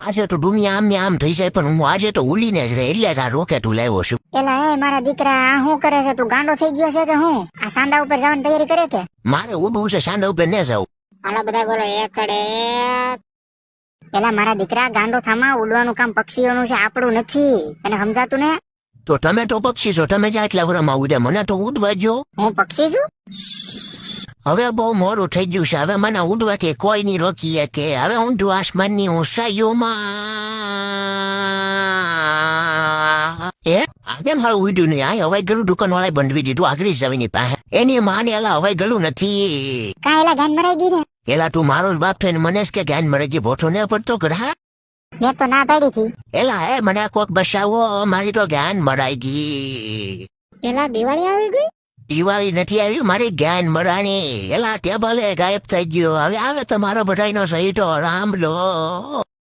આજે તો દુનિયા આમ ને આમ થઈ જાય પણ હું આજે તો ઉલીને જ રહે એટલે જ આ રોકેટું લાવ્યો છું. એલા એ મારા દીકરા આ શું કરે છે? તું ગાંડો થઈ ગયો છે કે હું? આ સાંડા ઉપર જવાની તૈયારી કરે કે? મારે ઉભું છે સાંડા ઉપર ને જાઉં. હાલો બધા બોલો એકડે. એલા મારા દીકરા ગાંડો થામા, ઉડવાનું કામ પક્ષીઓનું છે, આપણું નથી. તને સમજાતું ને? તો તમે તો પક્ષી છો, તમે જ આટલા વરમાં ઉડે, મને તો ઉડવા જો. હું પક્ષી છું? હવે બહુ મોડું થઈ ગયું છે, હવે મને ઉડવાથી કોઈ નહીં રોકીએ કે હવે ઊંધું આસમાનની ઊંચાઈઓમાં કેમ હાલ ઉડ્યું નહીં? આ હવે ગલું દુકાન વાળા બંધવી દીધું આગળ જમીની પાસે. એની માને એલા હવે ગલું નથી. કા એલા ગાન મરાઈ ગઈ ને? એલા તું મારો જ બાપ થઈને મને જ કે જ્ઞાન મરે ગઈ ભોઠો ને પડતો ઘડા. મેં તો ના પાડી હતી. એલા મને કોક બસાવો, મારી તો જ્ઞાન મરાઈ ગઈ. એલા દિવાળી આવી ગઈ? દિવાળી નથી આવી, મારી જ્ઞાન મરાણી. એલા ટેબલે ગાયબ થઈ ગયો. હવે આવે તમારો બધાનો સહી તો રામ લો.